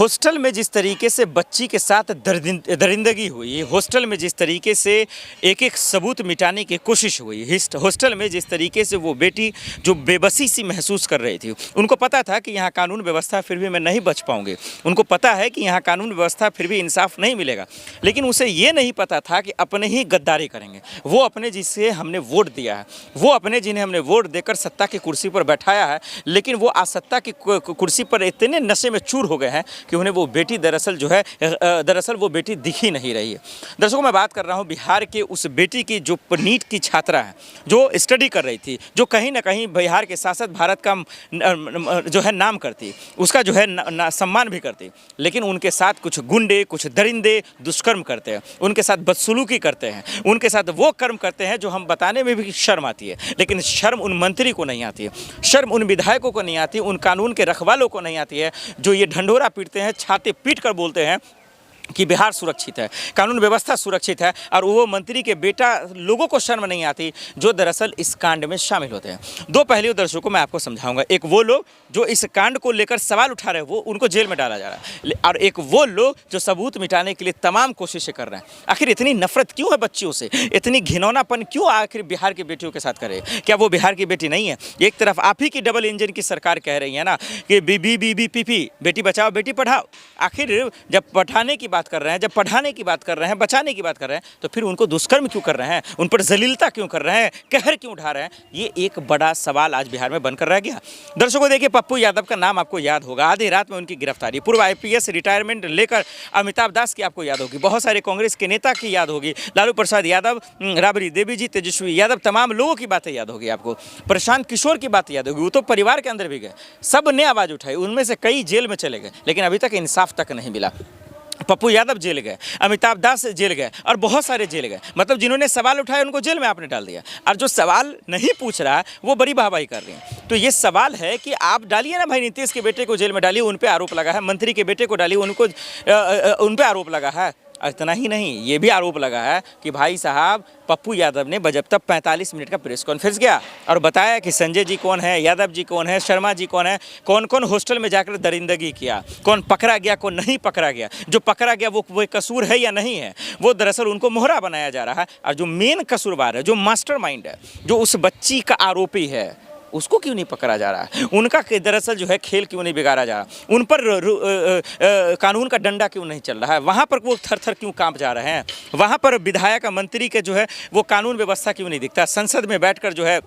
Hostel में जिस तरीके से बच्ची के साथ दरिंदगी हुई, हॉस्टल में जिस तरीके से एक एक सबूत मिटाने की कोशिश हुई, हॉस्टल में जिस तरीके से वो बेटी जो बेबसी सी महसूस कर रही थी, उनको पता था कि यहाँ कानून व्यवस्था फिर भी मैं नहीं बच पाऊंगी, उनको पता है कि यहाँ कानून व्यवस्था फिर भी इंसाफ नहीं मिलेगा, लेकिन उसे ये नहीं पता था कि अपने ही गद्दारी करेंगे। वो अपने जिसे हमने वोट दिया है, वो अपने जिन्हें हमने वोट देकर सत्ता की कुर्सी पर बैठाया है, लेकिन वो आज सत्ता की कुर्सी पर इतने नशे में चूर हो गए हैं कि उन्हें वो बेटी दरअसल वो बेटी दिख ही नहीं रही है। दर्शकों, मैं बात कर रहा हूँ बिहार के उस बेटी की जो नीट की छात्रा है, जो स्टडी कर रही थी, जो कहीं ना कहीं बिहार के शासक भारत का जो है नाम करती, उसका जो है सम्मान भी करती, लेकिन उनके साथ कुछ गुंडे, कुछ दरिंदे दुष्कर्म करते हैं, उनके साथ बदसलूकी करते हैं, उनके साथ वो कर्म करते हैं जो हम बताने में भी शर्म आती है। लेकिन शर्म उन मंत्री को नहीं आती है, शर्म उन विधायकों को नहीं आती, उन कानून के रखवालों को नहीं आती है जो ये ढंढोरा पीटते हैं, छाते पीट कर बोलते हैं कि बिहार सुरक्षित है, कानून व्यवस्था सुरक्षित है, और वो मंत्री के बेटा लोगों को शर्म नहीं आती जो दरअसल इस कांड में शामिल होते हैं। दो पहलू दर्शकों मैं आपको समझाऊंगा। एक वो लोग जो इस कांड को लेकर सवाल उठा रहे हैं, वो उनको जेल में डाला जा रहा है, और एक वो लोग जो सबूत मिटाने के लिए तमाम कोशिशें कर रहे हैं। आखिर इतनी नफरत क्यों है बच्चियों से, इतनी घिनौनापन क्यों आखिर बिहार की बेटियों के साथ करे? क्या वो बिहार की बेटी नहीं है? एक तरफ आप ही की डबल इंजन की सरकार कह रही है ना कि बीबीबीबीपी, बेटी बचाओ बेटी पढ़ाओ। आखिर जब पढ़ाने की बात कर रहे हैं, जब पढ़ाने की बात कर रहे हैं, बचाने की बात कर रहे हैं, तो फिर उनको दुष्कर्म क्यों कर रहे हैं, उन पर जलीलता क्यों कर रहे हैं, कहर क्यों उठा रहे हैं? ये एक बड़ा सवाल आज बिहार में बनकर रह गया। दर्शकों देखिए, पप्पू यादव का नाम आपको याद होगा, आधी रात में उनकी गिरफ्तारी, पूर्व आईपीएस रिटायरमेंट लेकर अमिताभ दास की आपको याद होगी, बहुत सारे कांग्रेस के नेता की याद होगी, लालू प्रसाद यादव, राबड़ी देवी जी, तेजस्वी यादव, तमाम लोगों की बातें याद होगी आपको, प्रशांत किशोर की बात याद होगी। वो तो परिवार के अंदर भी गए, सब ने आवाज़ उठाई, उनमें से कई जेल में चले गए, लेकिन अभी तक इंसाफ तक नहीं मिला। पप्पू यादव जेल गए, अमिताभ दास जेल गए, और बहुत सारे जेल गए। मतलब जिन्होंने सवाल उठाए उनको जेल में आपने डाल दिया, और जो सवाल नहीं पूछ रहा वो बड़ी वाहवाही कर रही है। तो ये सवाल है कि आप डालिए ना भाई, नीतीश के बेटे को जेल में डालिए, उन पे आरोप लगा है, मंत्री के बेटे को डालिए, उन पे आरोप लगा है। इतना ही नहीं, ये भी आरोप लगा है कि भाई साहब पप्पू यादव ने बजब 45 मिनट का प्रेस कॉन्फ्रेंस किया और बताया कि संजय जी कौन है, यादव जी कौन है, शर्मा जी कौन है, कौन कौन हॉस्टल में जाकर दरिंदगी किया, कौन पकड़ा गया, कौन नहीं पकड़ा गया, जो पकड़ा गया वो कसूर है या नहीं है, वो दरअसल उनको मोहरा बनाया जा रहा है। और जो मेन कसूरवार है, जो मास्टरमाइंड है, जो उस बच्ची का आरोपी है, उसको क्यों नहीं पकड़ा जा रहा है, उनका दरअसल जो है खेल क्यों नहीं बिगाड़ा जा रहा, उन पर कानून का डंडा क्यों नहीं चल रहा है, वहाँ पर वो थर थर क्यों कांप जा रहे हैं, वहाँ पर विधायक मंत्री के जो है वो कानून व्यवस्था क्यों नहीं दिखता। संसद में बैठकर जो है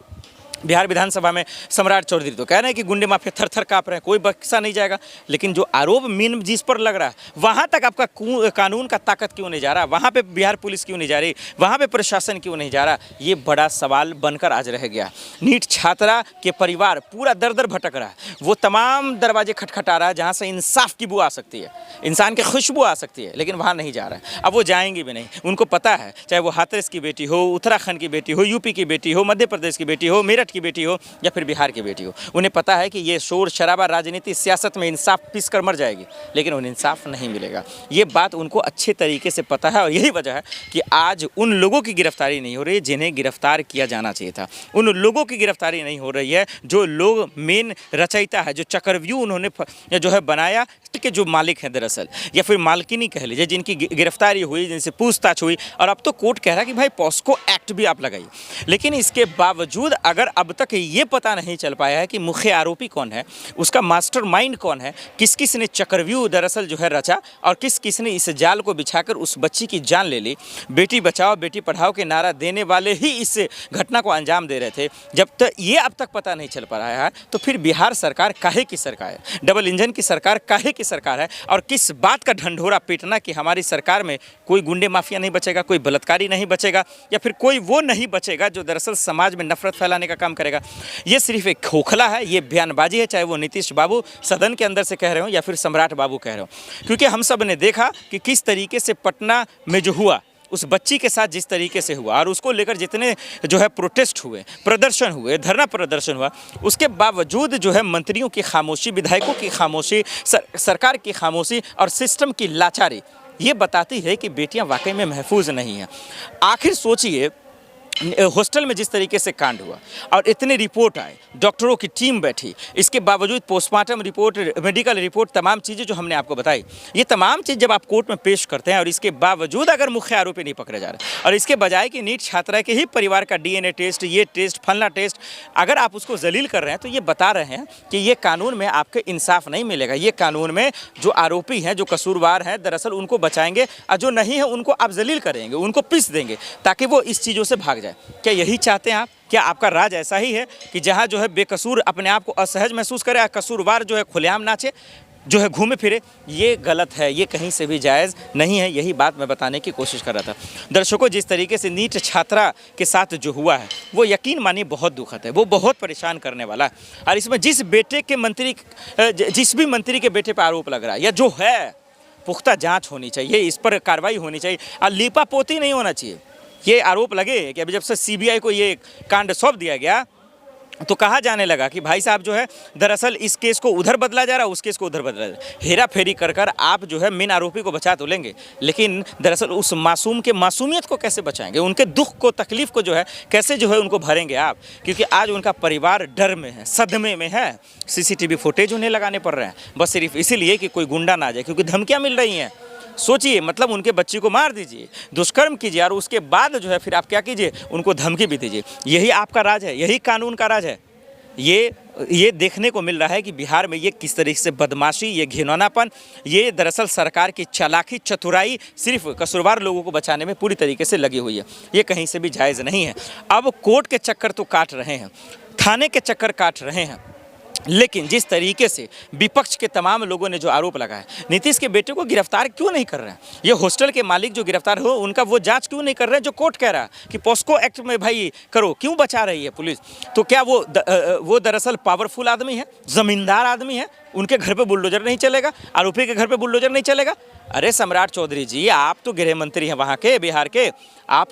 बिहार विधानसभा में सम्राट चौधरी तो कह रहे हैं कि गुंडे माफिया थर थर काँप रहे हैं, कोई बक्सा नहीं जाएगा, लेकिन जो आरोप मीन जिस पर लग रहा है वहाँ तक आपका कानून का ताकत क्यों नहीं जा रहा, वहाँ पे बिहार पुलिस क्यों नहीं जा रही, वहाँ पे प्रशासन क्यों नहीं जा रहा, ये बड़ा सवाल बनकर आज रह गया। नीट छात्रा के परिवार पूरा दर दर भटक रहा है, वो तमाम दरवाजे खटखटा रहा है जहाँ से इंसाफ की बू आ सकती है, इंसान की खुशबू आ सकती है, लेकिन वहाँ नहीं जा रहा है। अब वो जाएंगे भी नहीं, उनको पता है, चाहे वो हाथरस की बेटी हो, उत्तराखंड की बेटी हो, यूपी की बेटी हो, मध्य प्रदेश की बेटी हो, मेरठ की बेटी हो या फिर बिहार की बेटी हो, उन्हें पता है कि ये शोर शराबा राजनीति सियासत में इंसाफ पीस कर मर जाएगी, लेकिन उन्हें इंसाफ नहीं मिलेगा। ये बात उनको अच्छे तरीके से पता है, और यही वजह है कि आज उन लोगों की गिरफ्तारी नहीं हो रही जिन्हें गिरफ्तार किया जाना चाहिए था, उन लोगों की गिरफ्तारी नहीं हो रही है जो लोग मेन रचयिता है, जो चक्रव्यूह उन्होंने जो है बनाया, के जो मालिक हैं दरअसल, या फिर मालकिनी कह लीजिए, जिनकी गिरफ्तारी हुई, जिनसे पूछताछ हुई, और अब तो कोर्ट कह रहा है कि भाई पॉस्को एक्ट भी आप लगाइए। लेकिन इसके बावजूद अगर अब तक ये पता नहीं चल पाया है कि मुख्य आरोपी कौन है, उसका मास्टरमाइंड कौन है, किस किस ने चक्रव्यूह दरअसल जो है रचा, और किस किस ने इस जाल को बिछाकर उस बच्ची की जान ले ली। बेटी बचाओ बेटी पढ़ाओ के नारा देने वाले ही इस घटना को अंजाम दे रहे थे। जब तक ये अब तक पता नहीं चल पा रहा है तो फिर बिहार सरकार काहे की सरकार है, डबल इंजन की सरकार काहे की सरकार है, और किस बात का ढंढोरा पीटना कि हमारी सरकार में कोई गुंडे माफिया नहीं बचेगा, कोई बलात्कारी नहीं बचेगा, या फिर कोई वो नहीं बचेगा जो दरअसल समाज में नफरत फैलाने का काम करेगा। ये सिर्फ एक खोखला है, ये बयानबाजी है, चाहे वो नीतीश बाबू सदन के अंदर से कह रहे हो या फिर सम्राट बाबू कह रहे हो, क्योंकि हम सब ने देखा कि किस तरीके से पटना में जो हुआ, उस बच्ची के साथ जिस तरीके से हुआ, और उसको लेकर जितने जो है प्रोटेस्ट हुए, प्रदर्शन हुए, धरना प्रदर्शन हुआ, उसके बावजूद जो है मंत्रियों की खामोशी, विधायकों की खामोशी, सरकार की खामोशी और सिस्टम की लाचारी ये बताती है कि बेटियां वाकई में महफूज नहीं हैं। आखिर सोचिए हॉस्टल में जिस तरीके से कांड हुआ और इतने रिपोर्ट आए, डॉक्टरों की टीम बैठी, इसके बावजूद पोस्टमार्टम रिपोर्ट, मेडिकल रिपोर्ट, तमाम चीज़ें जो हमने आपको बताई, ये तमाम चीज़ जब आप कोर्ट में पेश करते हैं और इसके बावजूद अगर मुख्य आरोपी नहीं पकड़े जा रहे और इसके बजाय कि नीट छात्रा के ही परिवार का डीएनए टेस्ट, ये टेस्ट, फलना टेस्ट, अगर आप उसको जलील कर रहे हैं तो ये बता रहे हैं कि ये कानून में आपके इंसाफ नहीं मिलेगा। ये कानून में जो आरोपी हैं, जो कसूरवार हैं, दरअसल उनको बचाएंगे और जो नहीं है उनको आप जलील करेंगे, उनको पीस देंगे ताकि वो इस चीज़ों से भाग जाए। क्या यही चाहते हैं आप? क्या आपका राज ऐसा ही है कि जहां जो है बेकसूर अपने आप को असहज महसूस करे, कसूरवार जो है खुलेआम नाचे, जो है घूमे फिरे? ये गलत है, ये कहीं से भी जायज़ नहीं है। यही बात मैं बताने की कोशिश कर रहा था। दर्शकों, जिस तरीके से नीट छात्रा के साथ जो हुआ है वो यकीन मानिए बहुत दुखद है, वो बहुत परेशान करने वाला है। और इसमें जिस भी मंत्री के बेटे पर आरोप लग रहा है या जो है, पुख्ता जाँच होनी चाहिए, इस पर कार्रवाई होनी चाहिए और लीपापोती नहीं होना चाहिए। ये आरोप लगे कि अभी जब से सीबीआई को ये कांड सौंप दिया गया तो कहा जाने लगा कि भाई साहब जो है दरअसल इस केस को उधर बदला जा रहा है, उस केस को उधर बदला जा रहा है। हेरा फेरी कर कर आप जो है मेन आरोपी को बचा तो लेंगे, लेकिन दरअसल उस मासूम के मासूमियत को कैसे बचाएंगे? उनके दुख को, तकलीफ को जो है कैसे जो है उनको भरेंगे आप? क्योंकि आज उनका परिवार डर में है, सदमे में है। सीसीटीवी फुटेज उन्हें लगाने पड़ रहे हैं बस सिर्फ इसीलिए कि कोई गुंडा ना आ जाए, क्योंकि धमकियाँ मिल रही हैं। सोचिए, मतलब उनके बच्चे को मार दीजिए, दुष्कर्म कीजिए और उसके बाद जो है फिर आप क्या कीजिए? उनको धमकी भी दीजिए। यही आपका राज है, यही कानून का राज है। ये देखने को मिल रहा है कि बिहार में ये किस तरीके से बदमाशी, ये घिनौनापन, ये दरअसल सरकार की चालाकी, चतुराई सिर्फ कसूरवार लोगों को बचाने में पूरी तरीके से लगी हुई है। ये कहीं से भी जायज़ नहीं है। अब कोर्ट के चक्कर तो काट रहे हैं, थाने के चक्कर काट रहे हैं, लेकिन जिस तरीके से विपक्ष के तमाम लोगों ने जो आरोप लगाया, नीतीश के बेटे को गिरफ्तार क्यों नहीं कर रहे हैं? ये हॉस्टल के मालिक जो गिरफ्तार हो, उनका वो जांच क्यों नहीं कर रहे हैं जो कोर्ट कह रहा है कि पॉस्को एक्ट में भाई करो? क्यों बचा रही है पुलिस? तो क्या वो दरअसल पावरफुल आदमी है, ज़मींदार आदमी है? उनके घर पे बुलडोजर नहीं चलेगा? आरोपी के घर पे बुलडोजर नहीं चलेगा? अरे सम्राट चौधरी जी, आप तो गृह मंत्री हैं वहाँ के, बिहार के। आप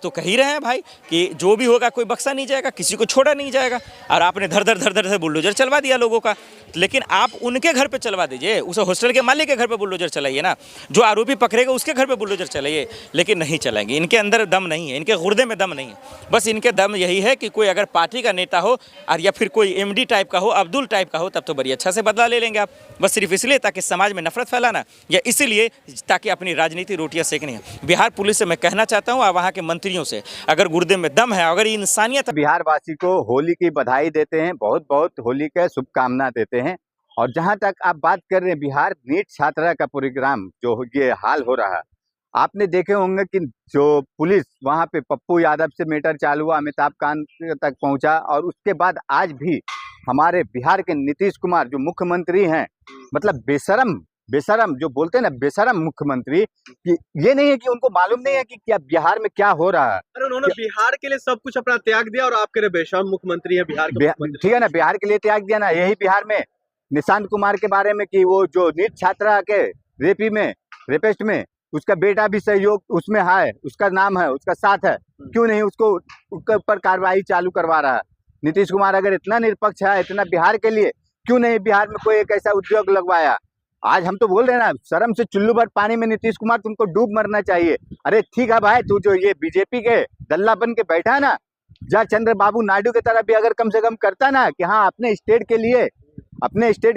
तो कह ही रहे हैं भाई कि जो भी होगा कोई बख्शा नहीं जाएगा, किसी को छोड़ा नहीं जाएगा। और आपने धर धर से बुलडोजर चलवा दिया लोगों का। लेकिन आप उनके घर पे चलवा दीजिए, उस हॉस्टल के मालिक के घर पे बुलडोजर चलाइए ना। जो आरोपी पकड़ेगा उसके घर पे बुलडोजर चलाइए, लेकिन नहीं चलाएंगे। इनके अंदर दम नहीं है, इनके गुर्दे में दम नहीं है। बस इनके दम यही है कि कोई अगर पार्टी का नेता हो और या फिर कोई एमडी टाइप का हो, अब्दुल टाइप का हो, तब तो बड़ी अच्छा से बदला ले लेंगे आप। बस सिर्फ इसलिए ताकि समाज में नफरत फैलाना, या इसीलिए ताकि अपनी राजनीति रोटियां सेकनी है। बिहार पुलिस से मैं कहना चाहता हूँ और वहाँ के मंत्रियों से, अगर गुर्दे में दम है, अगर इंसानियत, बिहार वासी को होली की बधाई देते हैं, बहुत बहुत होली के शुभकामना देते हैं। और जहां तक आप बात कर रहे हैं बिहार नीट छात्रा का प्रोग्राम जो ये हाल हो रहा है, आपने देखे होंगे कि जो पुलिस वहां पे पप्पू यादव से मैटर चालू हुआ, अमिताभ कांत तक पहुंचा, और उसके बाद आज भी हमारे बिहार के नीतीश कुमार जो मुख्यमंत्री हैं, मतलब बेशरम जो बोलते हैं ना, बेशरम मुख्यमंत्री, कि ये नहीं है कि उनको मालूम नहीं है कि क्या बिहार में क्या हो रहा है। अरे उन्होंने बिहार के लिए सब कुछ अपना त्याग दिया और आप कह रहे बेशरम मुख्यमंत्री है बिहार के। ठीक है ना, बिहार के लिए त्याग दिया ना। यही बिहार में निशांत कुमार के बारे में कि वो जो नीट छात्रा के रेपिस्ट में उसका बेटा भी सहयोग उसमें है, उसका नाम है, उसका साथ है, क्यों नहीं उसके ऊपर कार्रवाई चालू करवा रहा है नीतीश कुमार? अगर इतना निष्पक्ष है, इतना बिहार के लिए, क्यों नहीं बिहार में कोई एक ऐसा उद्योग लगवाया? आज हम तो बोल रहे हैं ना, शर्म से चुल्लू भर पानी में नीतीश कुमार तुमको डूब मरना चाहिए। अरे ठीक है भाई, तू जो ये बीजेपी के दल्ला बन के बैठा है ना, जा चंद्रबाबू नायडू की तरह भी अगर कम से कम करता ना कि हाँ अपने स्टेट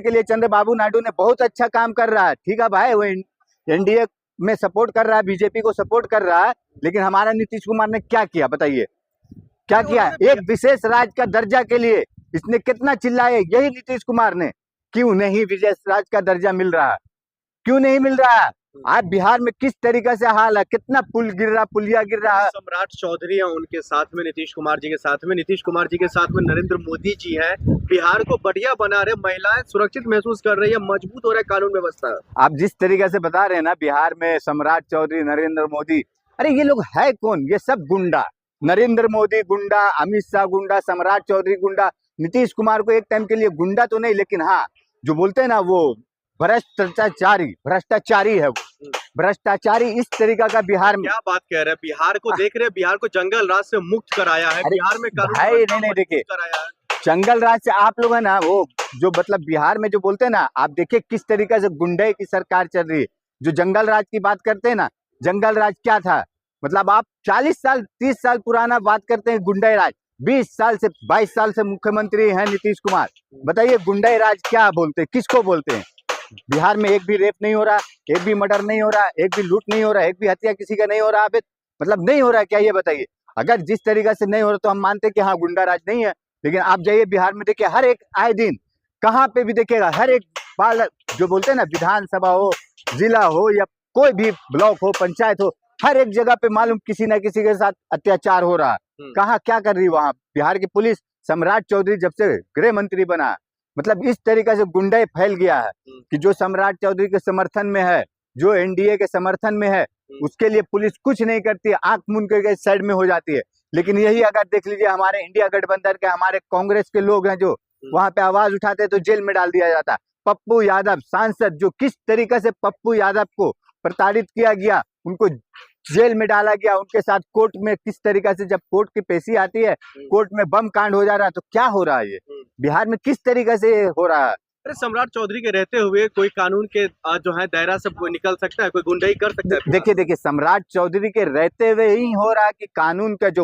के लिए चंद्रबाबू नायडू ने बहुत अच्छा काम कर रहा है। ठीक है भाई, वो एनडीए में सपोर्ट कर रहा है, बीजेपी को सपोर्ट कर रहा है, लेकिन हमारा नीतीश कुमार ने क्या किया बताइए? क्या किया? एक विशेष राज्य का दर्जा के लिए इसने कितना चिल्लाया, यही नीतीश कुमार ने। क्यों नहीं विशेष राज्य का दर्जा मिल रहा है? क्यों नहीं मिल रहा है? आज बिहार में किस तरीके से हाल है, कितना पुल गिर रहा, पुलिया गिर रहा है। सम्राट चौधरी है उनके साथ में, नीतीश कुमार जी के साथ में, नीतीश कुमार जी के साथ में नरेंद्र मोदी जी है। बिहार को बढ़िया बना रहे, महिलाएं सुरक्षित महसूस कर रही है, मजबूत हो रहा है कानून व्यवस्था। आप जिस तरीके से बता रहे हैं ना, बिहार में सम्राट चौधरी, नरेंद्र मोदी, अरे ये लोग है कौन? ये सब गुंडा। नरेंद्र मोदी गुंडा, अमित शाह गुंडा, सम्राट चौधरी गुंडा। नीतीश कुमार को एक टाइम के लिए गुंडा तो नहीं, लेकिन हाँ जो बोलते हैं ना वो भ्रष्टाचारी है। वो भ्रष्टाचारी इस तरीका का बिहार में। क्या बात कह रहे हैं? बिहार को देख रहे हैं, बिहार को जंगल राज से मुक्त कराया है, बिहार में कानून नहीं देखिए, जंगल राज से आप लोग है ना, वो जो मतलब बिहार में जो बोलते हैं ना, आप देखिए किस तरीके से गुंडे की सरकार चल रही है। जो जंगल राज की बात करते हैं ना, जंगल राज क्या था? मतलब आप 40 साल 30 साल पुराना बात करते हैं गुंडा राज। 20 साल से 22 साल से मुख्यमंत्री हैं नीतीश कुमार। बताइए गुंडा राज क्या बोलते हैं, किसको बोलते हैं? बिहार में एक भी रेप नहीं हो रहा, एक भी मर्डर नहीं हो रहा, एक भी लूट नहीं हो रहा, एक भी हत्या किसी का नहीं हो रहा। अभी मतलब नहीं हो रहा है क्या, ये बताइए। अगर जिस तरीका से नहीं हो रहा तो हम मानते हैं कि हाँ गुंडा राज नहीं है। लेकिन आप जाइए बिहार में, देखिए हर एक आए दिन कहाँ पे भी देखिएगा, हर एक बाल जो बोलते हैं ना, विधानसभा हो, जिला हो या कोई भी ब्लॉक हो, पंचायत हो, हर एक जगह पे मालूम किसी न किसी के साथ अत्याचार हो रहा है। कहाँ क्या कर रही है वहाँ बिहार की पुलिस? सम्राट चौधरी जब से गृह मंत्री बना, मतलब इस तरीके से गुंडे फैल गया है कि जो सम्राट चौधरी के समर्थन में है, जो एनडीए के समर्थन में है, उसके लिए पुलिस कुछ नहीं करती है, आंख मूंद करके साइड में हो जाती है। लेकिन यही अगर देख लीजिए हमारे इंडिया गठबंधन के, हमारे कांग्रेस के लोग हैं जो वहां पे आवाज उठाते हैं तो जेल में डाल दिया जाता है। पप्पू यादव सांसद, जो किस तरीके से पप्पू यादव को प्रताड़ित किया गया, उनको जेल में डाला गया, उनके साथ कोर्ट में किस तरीके से जब कोर्ट की पेशी आती है, कोर्ट में बम कांड हो जा रहा है। तो क्या हो रहा है ये बिहार में, किस तरीके से हो रहा है? अरे सम्राट चौधरी के रहते हुए कोई कानून के जो है दायरा से कोई निकल सकता है, कोई गुंडाई कर सकता है? देखिए सम्राट चौधरी के रहते हुए ही हो रहा है कि कानून का जो